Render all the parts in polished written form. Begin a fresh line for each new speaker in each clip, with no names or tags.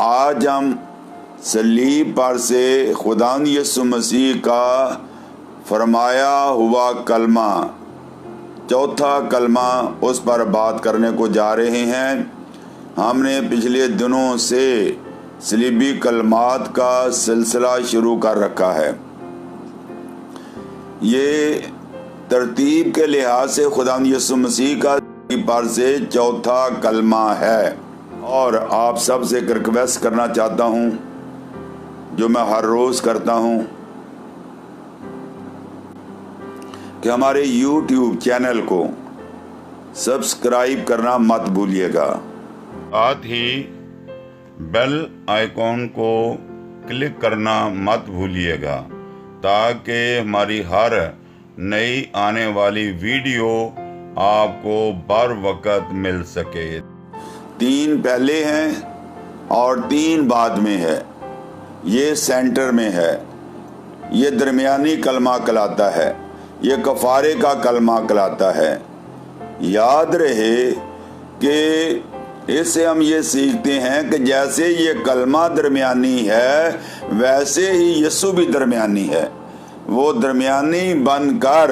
آج ہم صلیب پر سے خداوند یسوع مسیح کا فرمایا ہوا کلمہ، چوتھا کلمہ، اس پر بات کرنے کو جا رہے ہیں۔ ہم نے پچھلے دنوں سے صلیبی کلمات کا سلسلہ شروع کر رکھا ہے۔ یہ ترتیب کے لحاظ سے خداوند یسوع مسیح کا صلیب پر سے چوتھا کلمہ ہے، اور آپ سب سے ایک ریکویسٹ کرنا چاہتا ہوں جو میں ہر روز کرتا ہوں کہ ہمارے یوٹیوب چینل کو سبسکرائب کرنا مت بھولیے گا، ساتھ ہی بیل آئیکن کو کلک کرنا مت بھولیے گا تاکہ ہماری ہر نئی آنے والی ویڈیو آپ کو بر وقت مل سکے۔ 3 پہلے ہیں اور 3 بعد میں ہے، یہ سینٹر میں ہے، یہ درمیانی کلمہ کہلاتا ہے، یہ کفارے کا کلمہ کہلاتا ہے۔ یاد رہے کہ اس سے ہم یہ سیکھتے ہیں کہ جیسے یہ کلمہ درمیانی ہے ویسے ہی یسوع بھی درمیانی ہے۔ وہ درمیانی بن کر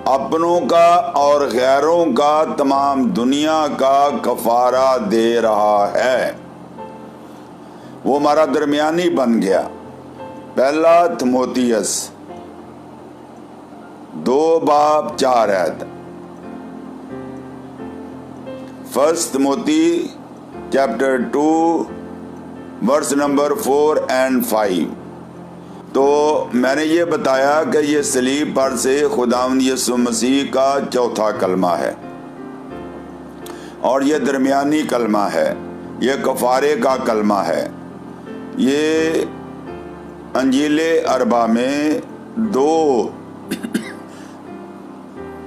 اپنوں کا اور غیروں کا تمام دنیا کا کفارہ دے رہا ہے۔ وہ ہمارا درمیانی بن گیا۔ پہلا تموتیس 2:4 first Timothy chapter 2 verse number 4 and 5۔ تو میں نے یہ بتایا کہ یہ صلیب پر سے خداوند یسوع مسیح کا چوتھا کلمہ ہے اور یہ درمیانی کلمہ ہے، یہ کفارے کا کلمہ ہے۔ یہ انجیل اربع میں 2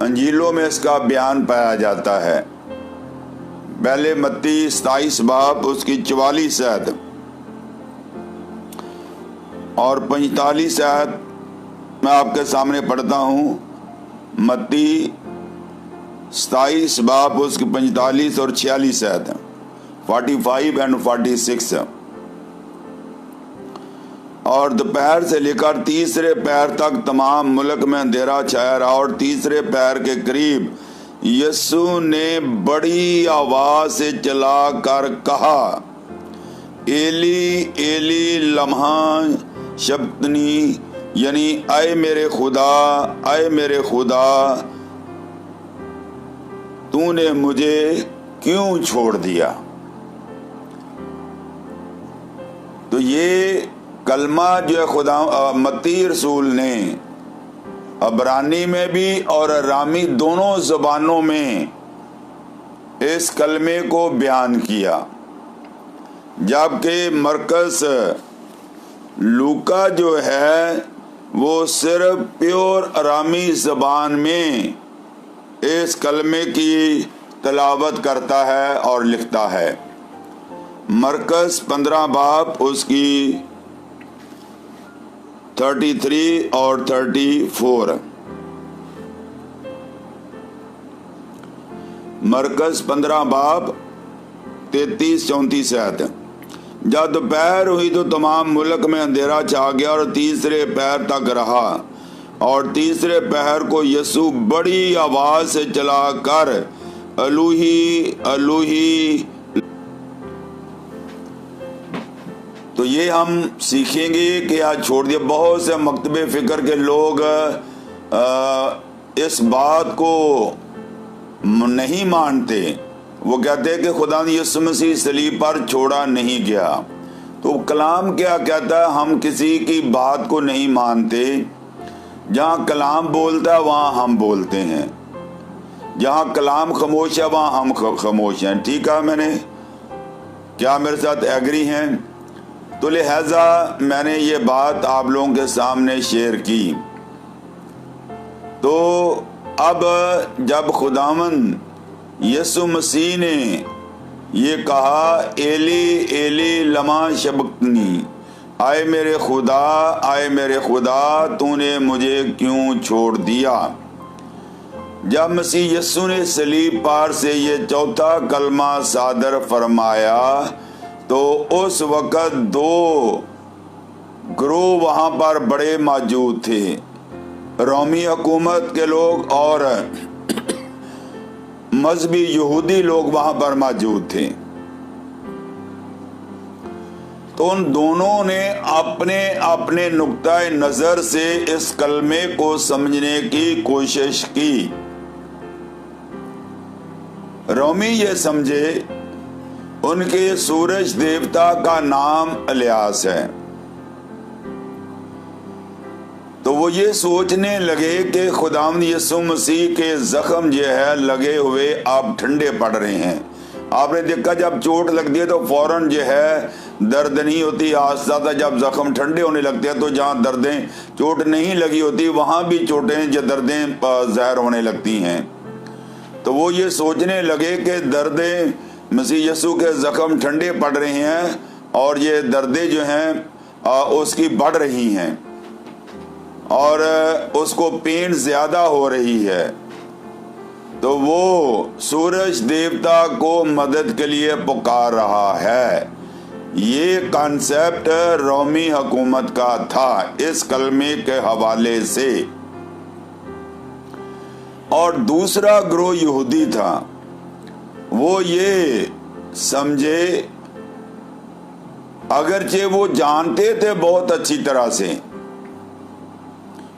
انجیلوں میں اس کا بیان پایا جاتا ہے۔ پہلے متی 27 باب اس کی 44 آیت اور 45 آیت میں آپ کے سامنے پڑھتا ہوں۔ متی 27 باب اس کی 45 اور 46 آیت 45 and 46۔ اور دوپہر سے لے کر تیسرے پہر تک تمام ملک میں اندھیرا چھایا رہا، اور تیسرے پہر کے قریب یسوع نے بڑی آواز سے چلا کر کہا، ایلی ایلی لما شبقتنی، یعنی اے میرے خدا، اے میرے خدا، تو نے مجھے کیوں چھوڑ دیا۔ تو یہ کلمہ جو ہے خدا متی رسول نے عبرانی میں بھی اور ارامی دونوں زبانوں میں اس کلمے کو بیان کیا، جبکہ مرکز لوکا جو ہے وہ صرف پیور ارامی زبان میں اس کلمے کی تلاوت کرتا ہے اور لکھتا ہے۔ مرکز 15 باب اس کی 33 اور 34۔ مرکز 15 باب 33-34 آیت۔ جب دوپہر ہوئی تو تمام ملک میں اندھیرا چھا گیا اور تیسرے پہر تک رہا، اور تیسرے پہر کو یسوع بڑی آواز سے چلا کر الوہی الوہی۔ تو یہ ہم سیکھیں گے کہ آج چھوڑ دیا۔ بہت سے مکتب فکر کے لوگ اس بات کو نہیں مانتے، وہ کہتے ہیں کہ خدا یسوع مسیح صلیب پر چھوڑا نہیں گیا۔ تو کلام کیا کہتا ہے؟ ہم کسی کی بات کو نہیں مانتے، جہاں کلام بولتا ہے وہاں ہم بولتے ہیں، جہاں کلام خاموش ہے وہاں ہم خاموش ہیں۔ ٹھیک ہے، میں نے کیا میرے ساتھ ایگری ہیں؟ تو لہذا میں نے یہ بات آپ لوگوں کے سامنے شیئر کی۔ تو اب جب خداوند یسوع مسیح نے یہ کہا، ایلی ایلی لما شبقتنی، آئے میرے خدا، آئے میرے خدا، تو نے مجھے کیوں چھوڑ دیا۔ جب مسیح یسوع نے صلیب پر سے یہ چوتھا کلمہ صادر فرمایا تو اس وقت دو گروہ وہاں پر بڑے موجود تھے، رومی حکومت کے لوگ اور مذہبی یہودی لوگ وہاں پر موجود تھے۔ تو ان دونوں نے اپنے اپنے نقطۂ نظر سے اس کلمے کو سمجھنے کی کوشش کی۔ رومی یہ سمجھے ان کے سورج دیوتا کا نام الیاس ہے، تو وہ یہ سوچنے لگے کہ خداوند یسوع مسیح کے زخم جو ہے لگے ہوئے اب ٹھنڈے پڑ رہے ہیں۔ آپ نے دیکھا جب چوٹ لگتی ہے تو فوراً جو ہے درد نہیں ہوتی، آہستہ جب زخم ٹھنڈے ہونے لگتے ہیں تو جہاں دردیں چوٹ نہیں لگی ہوتی وہاں بھی چوٹیں جو دردیں ظاہر ہونے لگتی ہیں۔ تو وہ یہ سوچنے لگے کہ دردیں مسیح یسوع کے زخم ٹھنڈے پڑ رہے ہیں اور یہ دردیں جو ہیں اس کی بڑھ رہی ہیں اور اس کو پین زیادہ ہو رہی ہے، تو وہ سورج دیوتا کو مدد کے لیے پکار رہا ہے۔ یہ کانسیپٹ رومی حکومت کا تھا اس کلمے کے حوالے سے۔ اور دوسرا گروہ یہودی تھا، وہ یہ سمجھے، اگرچہ وہ جانتے تھے بہت اچھی طرح سے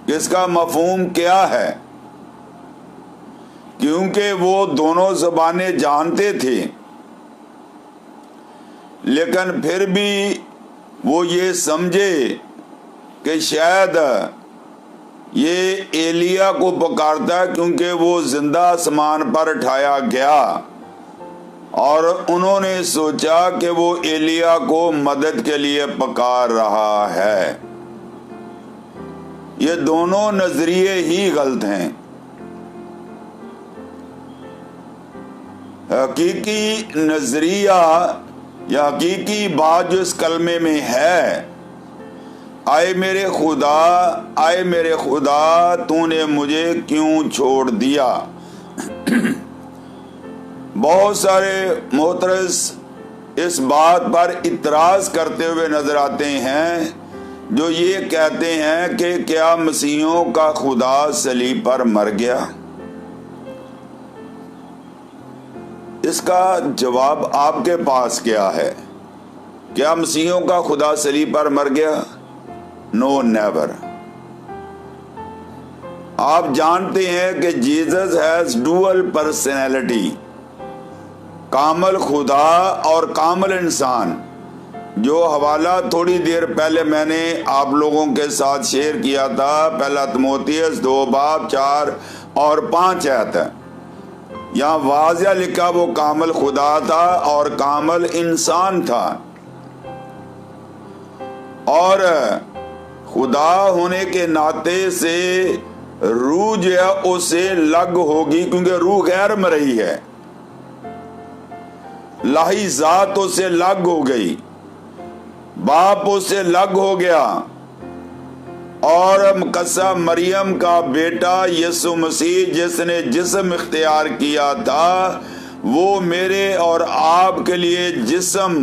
کہ اس کا مفہوم کیا ہے، کیونکہ وہ دونوں زبانیں جانتے تھے، لیکن پھر بھی وہ یہ سمجھے کہ شاید یہ ایلیا کو پکارتا ہے کیونکہ وہ زندہ آسمان پر اٹھایا گیا، اور انہوں نے سوچا کہ وہ ایلیا کو مدد کے لیے پکار رہا ہے۔ یہ دونوں نظریے ہی غلط ہیں۔ حقیقی نظریہ یا حقیقی بات جو اس کلمے میں ہے، آئے میرے خدا تو نے مجھے کیوں چھوڑ دیا۔ بہت سارے معترض اس بات پر اعتراض کرتے ہوئے نظر آتے ہیں جو یہ کہتے ہیں کہ کیا مسیحیوں کا خدا صلیب پر مر گیا؟ اس کا جواب آپ کے پاس کیا ہے؟ کیا مسیحیوں کا خدا صلیب پر مر گیا؟ نو، نیور۔ آپ جانتے ہیں کہ جیزس ہیز ڈوئل پرسنالٹی، کامل خدا اور کامل انسان، جو حوالہ تھوڑی دیر پہلے میں نے آپ لوگوں کے ساتھ شیئر کیا تھا، پہلا تموتھیوس 2:4 اور 5 آیت ہے۔ یہاں واضح لکھا وہ کامل خدا تھا اور کامل انسان تھا، اور خدا ہونے کے ناطے سے روح جو ہے اسے لگ ہوگی، کیونکہ روح غیر مرئی ہے، الہی ذات اسے لگ ہو گئی، باپ اسے لگ ہو گیا، اور مقدسہ مریم کا بیٹا یسوع مسیح جس نے جسم اختیار کیا تھا، وہ میرے اور آپ کے لیے جسم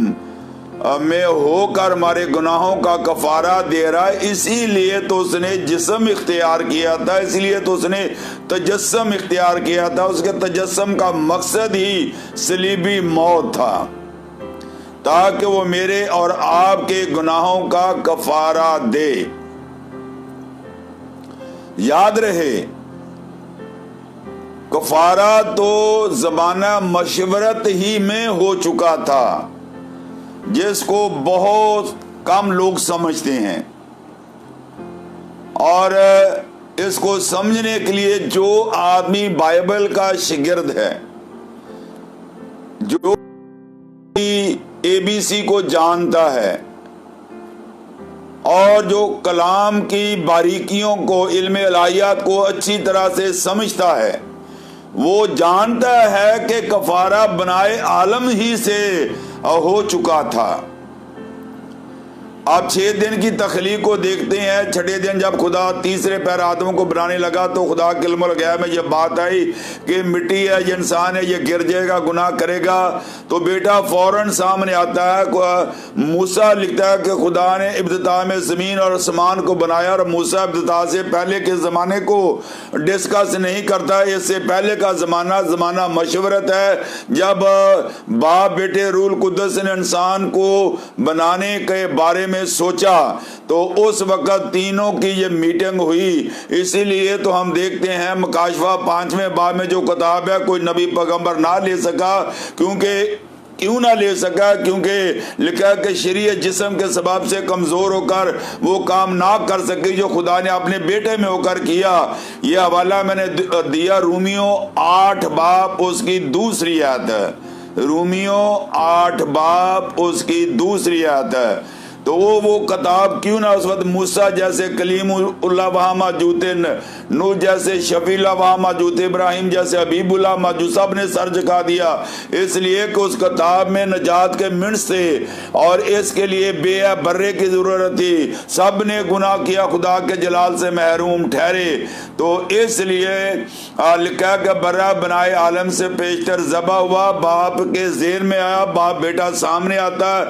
میں ہو کر ہمارے گناہوں کا کفارہ دے رہا ہے۔ اسی لیے تو اس نے جسم اختیار کیا تھا، اسی لیے تو اس نے تجسم اختیار کیا تھا۔ اس کے تجسم کا مقصد ہی صلیبی موت تھا، تاکہ وہ میرے اور آپ کے گناہوں کا کفارہ دے۔ یاد رہے، کفارہ تو زمانہ مشورت ہی میں ہو چکا تھا، جس کو بہت کم لوگ سمجھتے ہیں، اور اس کو سمجھنے کے لیے جو آدمی بائبل کا شاگرد ہے، جو ABC کو جانتا ہے اور جو کلام کی باریکیوں کو، علم الہیات کو اچھی طرح سے سمجھتا ہے، وہ جانتا ہے کہ کفارہ بنائے عالم ہی سے ہو چکا تھا۔ آپ 6 دن کی تخلیق کو دیکھتے ہیں. چھٹے دن جب خدا تیسرے پیر آدم کو بنانے لگا تو خدا کے علم الغیب میں یہ بات آئی کہ مٹی ہے، یہ انسان ہے، یہ گر جائے گا، گناہ کرے گا. تو بیٹا فوراً سامنے آتا ہے. موسیٰ لکھتا ہے کہ خدا نے ابتدا میں زمین اور آسمان کو بنایا، اور موسیٰ ابتدا سے پہلے کے زمانے کو ڈسکس نہیں کرتا. اس سے پہلے کا زمانہ مشورت ہے، جب باپ بیٹے روح القدس نے انسان کو بنانے کے بارے میں سوچا تو اس وقت تینوں کی یہ میٹنگ ہوئی. اسی لیے تو ہم دیکھتے ہیں مکاشفہ 5ویں باب میں جو کتاب ہے کوئی نبی پیغمبر نہ لے سکا. کیوں نہ لے سکا؟ کیونکہ لکھا کہ شریعت جسم کے سبب سے کمزور ہو کر وہ کام نہ کر سکی جو خدا نے اپنے بیٹے میں ہو کر کیا. یہ حوالہ میں نے دیا رومیوں 8 باب اس کی دوسری آیت ہے. رومیوں 8 باب اس کی دوسری آیت ہے. تو وہ کتاب کیوں نہ اس وقت موسیٰ جیسے کلیم اللہ وہاں موجود تھے، نوح جیسے شفیع اللہ وہاں موجود تھے، ابراہیم جیسے حبیب اللہ موجود، سب نے سر جھکا دیا اس لیے کہ اس کتاب میں نجات کے منٹس تھے اور اس کے لیے بے برے کی ضرورت تھی. سب نے گناہ کیا، خدا کے جلال سے محروم ٹھہرے. تو اس لیے لکھا کہ برا بنائے عالم سے پیشتر ذبح ہوا، باپ کے ذہن میں آیا، باپ بیٹا سامنے آتا ہے،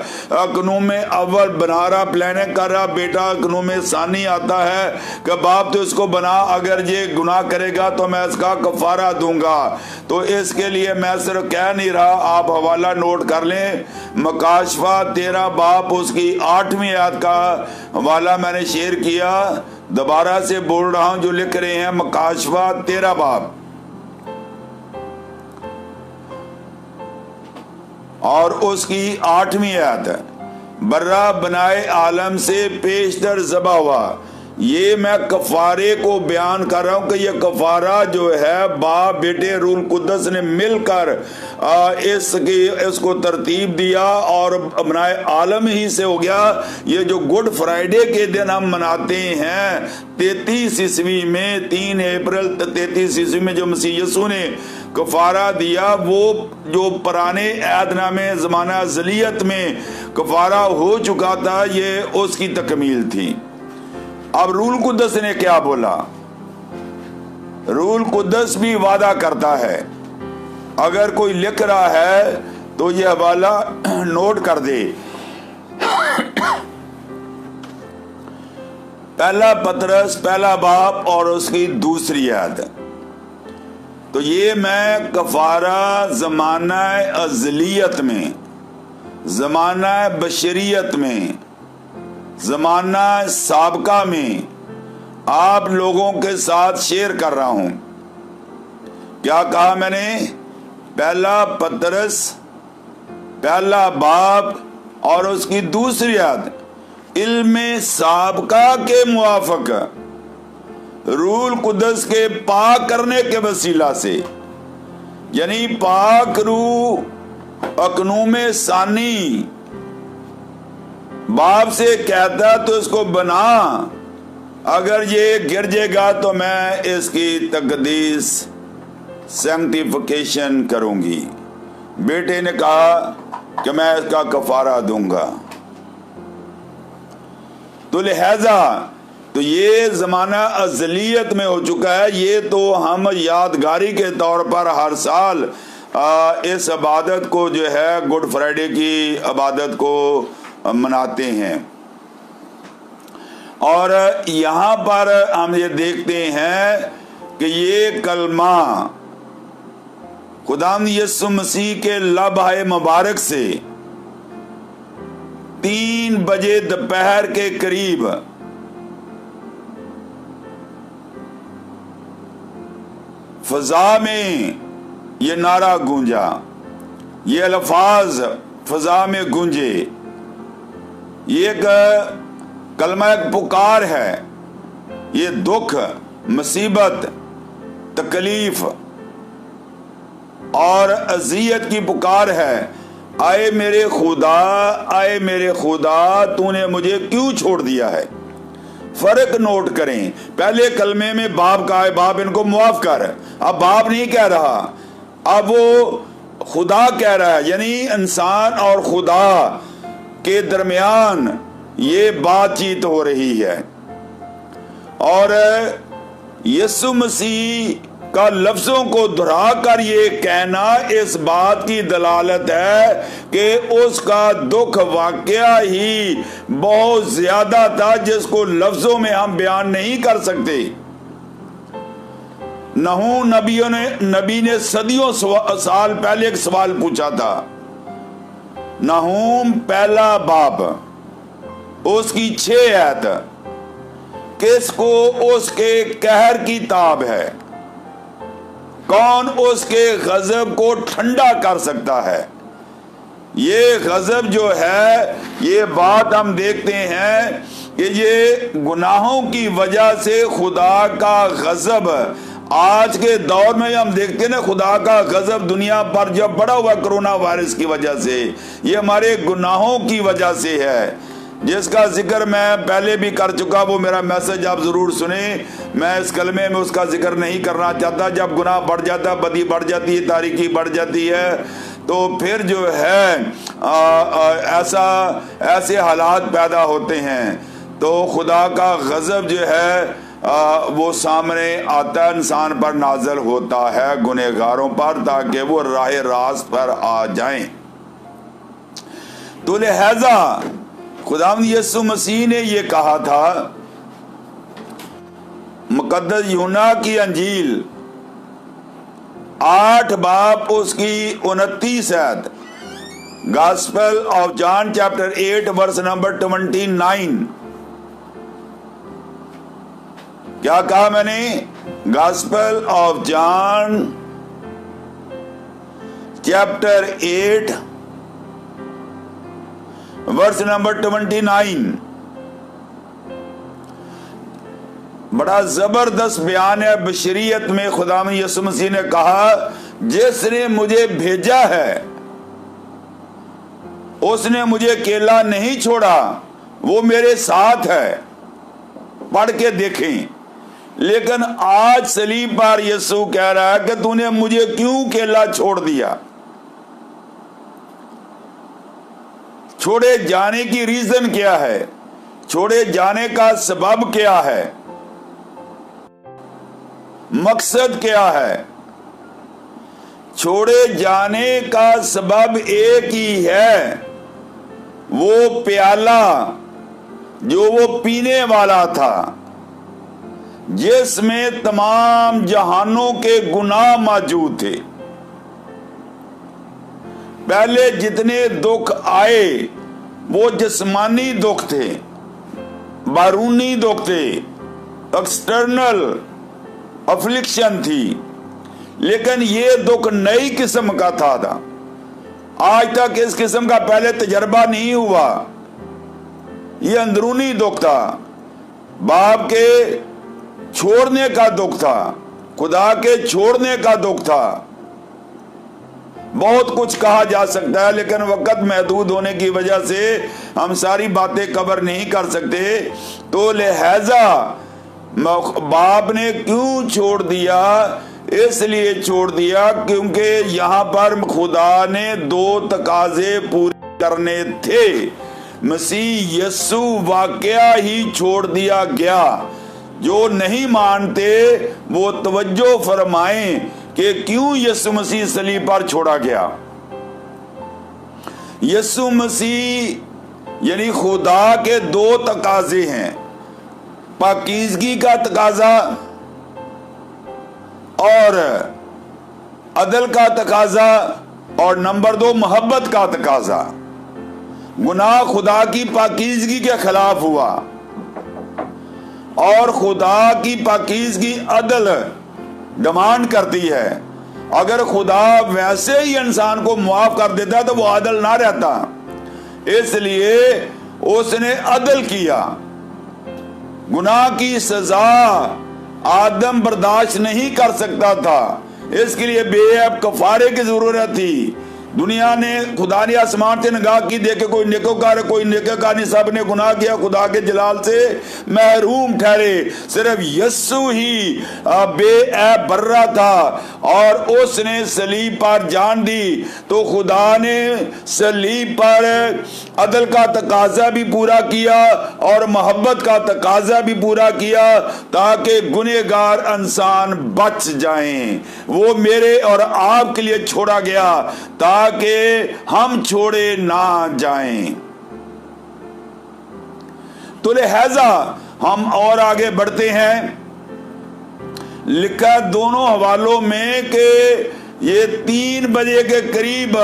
قانون میں اول بنا رہا، پلاننگ کر رہا، بیٹا قانون میں ثانی آتا ہے کہ باپ تو اس کو بنا، اگر یہ گناہ کرے گا تو میں اس کا کفارہ دوں گا. تو اس کے لیے میں صرف کہہ نہیں رہا، آپ حوالہ نوٹ کر لیں. مکاشفہ 13 باب اس کی 8ویں آیت کا حوالہ میں نے شیئر کیا. دوبارہ سے بول رہا ہوں جو لکھ رہے ہیں. مکاشفہ 13 باب اور اس کی 8ویں آیت ہے. برا بنائے عالم سے پیشتر ذبح ہوا. یہ میں کفارے کو بیان کر رہا ہوں کہ یہ کفارہ جو ہے باپ بیٹے روح القدس نے مل کر اس کو ترتیب دیا اور بنائے عالم ہی سے ہو گیا. یہ جو گڈ فرائیڈے کے دن ہم مناتے ہیں 33 عیسوی میں، 3 اپریل 33 عیسوی میں جو مسیح یسوع نے کفارہ دیا، وہ جو پرانے عہد نامے زمانہ ازلیت میں کفارہ ہو چکا تھا، یہ اس کی تکمیل تھی. اب روح القدس نے کیا بولا؟ روح القدس بھی وعدہ کرتا ہے. اگر کوئی لکھ رہا ہے تو یہ حوالہ نوٹ کر دے. پہلا پطرس پہلا باب اور اس کی دوسری آیت. تو یہ میں کفارہ زمانہ ازلیت میں، زمانہ بشریت میں، زمانہ سابقہ میں آپ لوگوں کے ساتھ شیئر کر رہا ہوں. کیا کہا میں نے؟ پہلا پطرس پہلا باب اور اس کی دوسری آیت علم سابقہ کے موافق روح القدس کے پاک کرنے کے وسیلہ سے، یعنی پاک روح اقنوم ثانی باپ سے کہتا تو اس کو بنا، اگر یہ گر جائے گا تو میں اس کی تقدیس سینکٹیفیکیشن کروں گی. بیٹے نے کہا کہ میں اس کا کفارہ دوں گا. تو لہذا تو یہ زمانہ ازلیت میں ہو چکا ہے. یہ تو ہم یادگاری کے طور پر ہر سال اس عبادت کو جو ہے گڈ فرائیڈے کی عبادت کو مناتے ہیں. اور یہاں پر ہم یہ دیکھتے ہیں کہ یہ کلمہ خداوند یسوع مسیح کے لبِ مبارک سے 3 بجے دوپہر کے قریب فضا میں یہ نعرہ گونجا، یہ الفاظ فضا میں گونجے. یہ ایک کلمہ ایک پکار ہے. یہ دکھ، مصیبت، تکلیف اور اذیت کی پکار ہے. آئے میرے خدا، آئے میرے خدا، تو نے مجھے کیوں چھوڑ دیا ہے. فرق نوٹ کریں. پہلے کلمے میں باپ کا ہے، باپ ان کو معاف کر. اب باپ نہیں کہہ رہا، اب وہ خدا کہہ رہا ہے. یعنی انسان اور خدا کے درمیان یہ بات چیت ہو رہی ہے، اور یسوع مسیح کا لفظوں کو دہرا کر یہ کہنا اس بات کی دلالت ہے کہ اس کا دکھ واقعہ ہی بہت زیادہ تھا جس کو لفظوں میں ہم بیان نہیں کر سکتے۔ نحوم نبی نے صدیوں سال پہلے ایک سوال پوچھا تھا۔ نحوم پہلا باب اس کی 6 آیت، کس کو اس کے قہر کی تاب ہے؟ کون اس کے غضب کو ٹھنڈا کر سکتا ہے؟ یہ غضب جو ہے، یہ بات ہم دیکھتے ہیں کہ یہ گناہوں کی وجہ سے خدا کا غضب، آج کے دور میں ہم دیکھتے ہیں خدا کا غضب دنیا پر جب بڑا ہوا کرونا وائرس کی وجہ سے، یہ ہمارے گناہوں کی وجہ سے ہے، جس کا ذکر میں پہلے بھی کر چکا۔ وہ میرا میسج آپ ضرور سنیں، میں اس کلمے میں اس کا ذکر نہیں کرنا چاہتا۔ جب گناہ بڑھ جاتا، بدی بڑھ جاتی ہے، تاریکی بڑھ جاتی ہے، تو پھر جو ہے ایسے حالات پیدا ہوتے ہیں، تو خدا کا غضب جو ہے وہ سامنے آتا، انسان پر نازل ہوتا ہے، گنہگاروں پر، تاکہ وہ راہ راست پر آ جائیں۔ تو لہذا خداوند یسوع مسیح نے یہ کہا تھا، مقدس یوحنا کی انجیل 8 باب اس کی 29 آیت، gospel of John chapter 8 verse number 29۔ کیا کہا میں نے؟ Gospel of John chapter 8 verse number 29۔ بڑا زبردست بیان ہے بشریت میں۔ خداوند یسوع مسیح نے کہا، جس نے مجھے بھیجا ہے اس نے مجھے اکیلا نہیں چھوڑا، وہ میرے ساتھ ہے۔ پڑھ کے دیکھیں۔ لیکن آج صلیب پر یسوع کہہ رہا ہے کہ تو نے مجھے کیوں اکیلا چھوڑ دیا؟ چھوڑے جانے کی ریزن کیا ہے؟ چھوڑے جانے کا سبب کیا ہے؟ مقصد کیا ہے؟ چھوڑے جانے کا سبب ایک ہی ہے، وہ پیالہ جو وہ پینے والا تھا، جس میں تمام جہانوں کے گناہ موجود تھے۔ پہلے جتنے دکھ آئے وہ جسمانی دکھ تھے، بیرونی دکھ تھے، ایکسٹرنل افلکشن تھی، لیکن یہ دکھ نئی قسم کا تھا۔ آج تک اس قسم کا پہلے تجربہ نہیں ہوا۔ یہ اندرونی دکھ تھا، باپ کے چھوڑنے کا دکھ تھا، خدا کے چھوڑنے کا دکھ تھا۔ بہت کچھ کہا جا سکتا ہے، لیکن وقت محدود ہونے کی وجہ سے ہم ساری باتیں کور نہیں کر سکتے۔ تو لہذا باپ نے کیوں چھوڑ دیا؟ اس لیے چھوڑ دیا کیونکہ یہاں پر خدا نے 2 تقاضے پورے کرنے تھے۔ مسیح یسوع واقعہ ہی چھوڑ دیا گیا۔ جو نہیں مانتے وہ توجہ فرمائیں کہ کیوں یسوع مسیح صلیب پر چھوڑا گیا۔ یسوع مسیح یعنی خدا کے 2 تقاضے ہیں، پاکیزگی کا تقاضا اور عدل کا تقاضا، اور نمبر 2 محبت کا تقاضا۔ گناہ خدا کی پاکیزگی کے خلاف ہوا، اور خدا کی پاکیزگی عدل ڈیمانڈ کرتی ہے۔ اگر خدا ویسے ہی انسان کو معاف کر دیتا تو وہ عادل نہ رہتا، اس لیے اس نے عدل کیا۔ گناہ کی سزا آدم برداشت نہیں کر سکتا تھا، اس کے لیے بے عیب کفارے کی ضرورت تھی۔ دنیا نے خدا نے آسمان سے نگاہ کی، دیکھے کوئی نیکوکار ہے کوئی نیکوکار نہیں، سب نے گناہ کیا، خدا کے جلال سے محروم ٹھہرے، صرف یسوع ہی بے عیب برا تھا اور اس نے صلیب پر جان دی۔ تو خدا نے صلیب پر عدل کا تقاضا بھی پورا کیا اور محبت کا تقاضا بھی پورا کیا تاکہ گنہگار انسان بچ جائیں۔ وہ میرے اور آپ کے لیے چھوڑا گیا تاکہ ہم چھوڑے نہ جائیں۔ تو لہذا ہم اور آگے بڑھتے ہیں۔ لکھا دونوں حوالوں میں کہ یہ 3 بجے کے قریب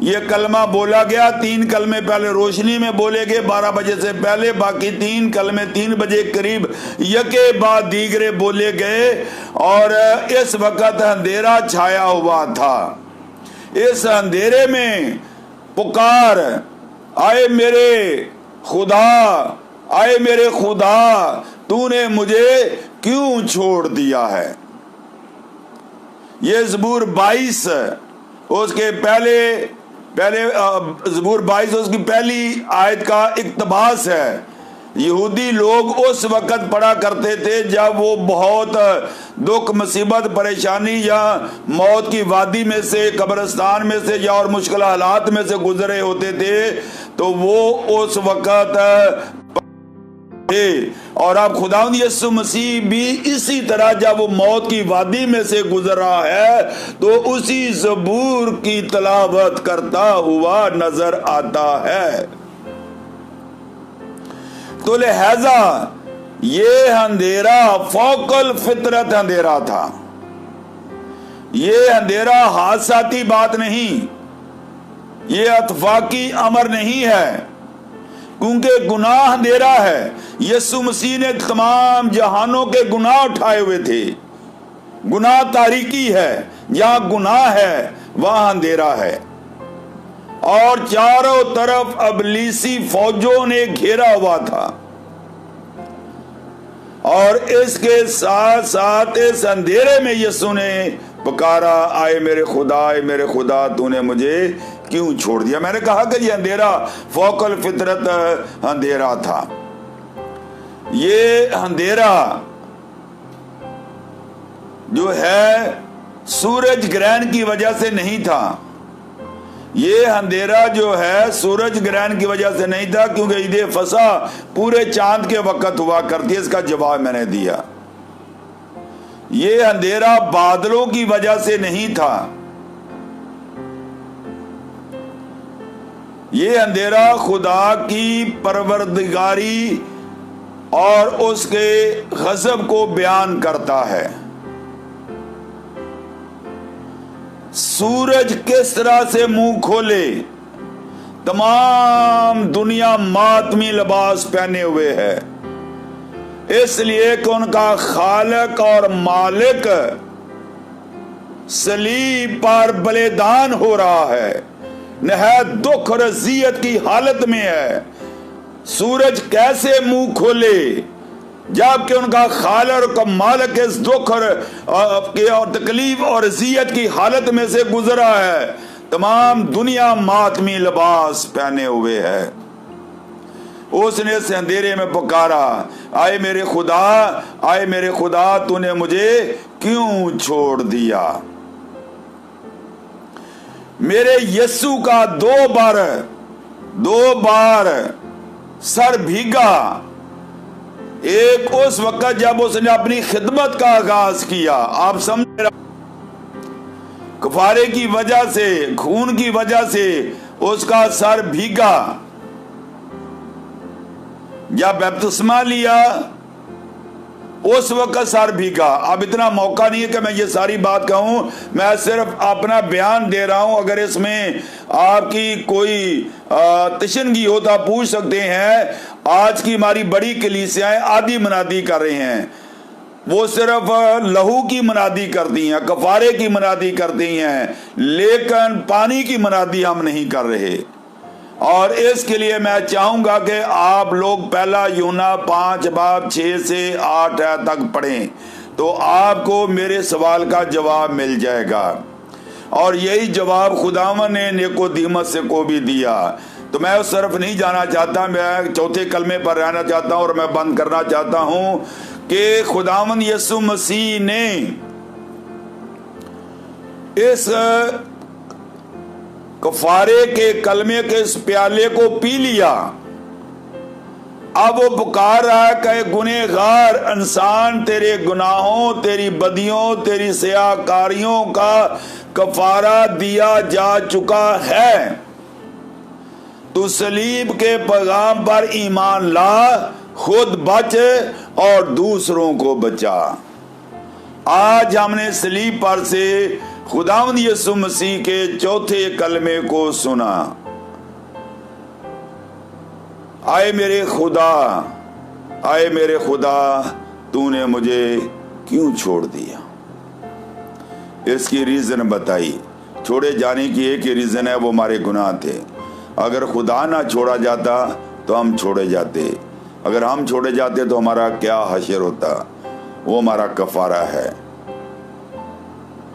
یہ کلمہ بولا گیا، 3 کلمے پہلے روشنی میں بولے گئے 12 بجے سے پہلے، باقی 3 کلمے 3 بجے قریب یکے بعد دیگرے بولے گئے، اور اس وقت اندھیرا چھایا ہوا تھا۔ اس اندھیرے میں پکار، آئے میرے خدا، آئے میرے خدا، تو نے مجھے کیوں چھوڑ دیا ہے۔ یہ زبور 22 اس کے پہلے زبور 22 اس کی پہلی آیت کا اقتباس ہے۔ یہودی لوگ اس وقت پڑھا کرتے تھے جب وہ بہت دکھ مصیبت پریشانی یا موت کی وادی میں سے، قبرستان میں سے یا اور مشکل حالات میں سے گزرے ہوتے تھے، تو وہ اس وقت اور اب خداوند یسوع مسیح بھی اسی طرح جب وہ موت کی وادی میں سے گزر رہا ہے تو اسی زبور کی تلاوت کرتا ہوا نظر آتا ہے۔ تو لہذا یہ اندھیرا فوق الفطرت اندھیرا تھا، یہ اندھیرا حادثاتی بات نہیں، یہ اتفاقی امر نہیں ہے، کیونکہ گناہ اندھیرا ہے۔ یسوع مسیح نے تمام جہانوں کے گناہ اٹھائے ہوئے تھے۔ گناہ تاریکی ہے، جہاں گناہ ہے وہاں اندھیرا ہے، اور چاروں طرف ابلیسی فوجوں نے گھیرا ہوا تھا، اور اس کے ساتھ ساتھ اس اندھیرے میں یسوع نے پکارا، آئے میرے خدا، آئے میرے خدا، تو نے مجھے کیوں چھوڑ دیا۔ میں نے کہا کہ یہ اندھیرا فوق الفطرت اندھیرا تھا۔ یہ اندھیرا جو ہے سورج گرہن کی وجہ سے نہیں تھا، یہ اندھیرا جو ہے سورج گرہن کی وجہ سے نہیں تھا، کیونکہ عید فصح پورے چاند کے وقت ہوا کرتی ہے۔ اس کا جواب میں نے دیا۔ یہ اندھیرا بادلوں کی وجہ سے نہیں تھا، یہ اندھیرا خدا کی پروردگاری اور اس کے غضب کو بیان کرتا ہے۔ سورج کس طرح سے منہ کھولے، تمام دنیا ماتمی لباس پہنے ہوئے ہے، اس لیے کہ ان کا خالق اور مالک صلیب پر بلیدان ہو رہا ہے، نہایت دکھ اور اذیت کی حالت میں ہے۔ سورج کیسے منہ کھولے جبکہ ان کا خالق اور مالک اس دکھ اور تکلیف اور اذیت کی حالت میں سے گزرا ہے، تمام دنیا ماتمی لباس پہنے ہوئے ہے۔ اس نے اس اندھیرے میں پکارا، آئے میرے خدا، آئے میرے خدا، تو نے مجھے کیوں چھوڑ دیا۔ میرے یسوع کا 2 بار سر بھیگا، ایک اس وقت جب اس نے اپنی خدمت کا آغاز کیا، آپ سمجھ رہے، کفارے کی وجہ سے، خون کی وجہ سے اس کا سر بھیگا۔ جب بپتسمہ لیا اس وقت سر بھیگا۔ اب اتنا موقع نہیں ہے کہ میں یہ ساری بات کہوں، میں صرف اپنا بیان دے رہا ہوں۔ اگر اس میں آپ کی کوئی تشنگی ہو تو آپ پوچھ سکتے ہیں۔ آج کی ہماری بڑی کلیسیاں آدھی منادی کر رہے ہیں، وہ صرف لہو کی منادی کرتی ہیں، کفارے کی منادی کرتی ہیں، لیکن پانی کی منادی ہم نہیں کر رہے۔ اور اس کے لیے میں چاہوں گا کہ آپ لوگ پہلا یوحنا 5 باب 6 سے 8 تک پڑھیں، تو آپ کو میرے سوال کا جواب مل جائے گا۔ اور یہی جواب خداوند نے نیکودیمس کو بھی دیا۔ تو میں اس طرف نہیں جانا چاہتا، میں چوتھے کلمے پر رہنا چاہتا ہوں اور میں بند کرنا چاہتا ہوں کہ خداوند یسوع مسیح نے اس کفارے کے کلمے کے اس پیالے کو پی لیا۔ اب وہ پکار رہا ہے کہ گنہگار انسان، تیرے گناہوں، تیری بدیوں، تیری سیاہ کاریوں کا کفارہ دیا جا چکا ہے، تو صلیب کے پیغام پر ایمان لا، خود بچ اور دوسروں کو بچا۔ آج ہم نے صلیب پر سے خداوند یسوع مسیح کے چوتھے کلمے کو سنا، آئے میرے خدا، آئے میرے خدا، تو نے مجھے کیوں چھوڑ دیا؟ اس کی ریزن بتائی۔ چھوڑے جانے کی ایک ہی ریزن ہے، وہ ہمارے گناہ تھے۔ اگر خدا نہ چھوڑا جاتا تو ہم چھوڑے جاتے، اگر ہم چھوڑے جاتے تو ہمارا کیا حشر ہوتا؟ وہ ہمارا کفارہ ہے۔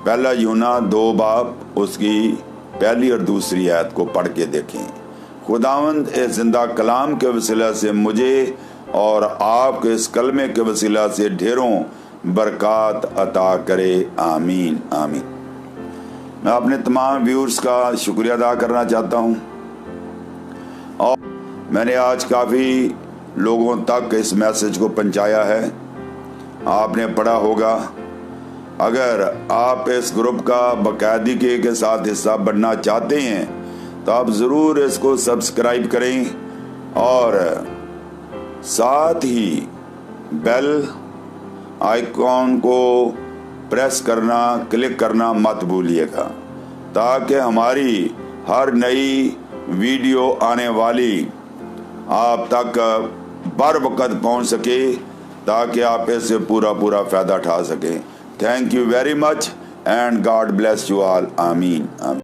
پہلا یوحنا 2 باب اس کی پہلی اور دوسری آیت کو پڑھ کے دیکھیں۔ خداوند اس زندہ کلام کے وسیلہ سے مجھے اور آپ کے اس کلمے کے وسیلہ سے ڈھیروں برکات عطا کرے، آمین آمین۔ میں اپنے تمام ویورز کا شکریہ ادا کرنا چاہتا ہوں، اور میں نے آج کافی لوگوں تک اس میسج کو پہنچایا ہے، آپ نے پڑھا ہوگا۔ اگر آپ اس گروپ کا باقاعدگی کے ساتھ حصہ بننا چاہتے ہیں تو آپ ضرور اس کو سبسکرائب کریں اور ساتھ ہی بیل آئیکن کو پریس کرنا، کلک کرنا مت بھولیے گا، تاکہ ہماری ہر نئی ویڈیو آنے والی آپ تک بر وقت پہنچ سکے، تاکہ آپ اس سے پورا فائدہ اٹھا سکیں۔ Thank you very much and God bless you all, آمین آمین۔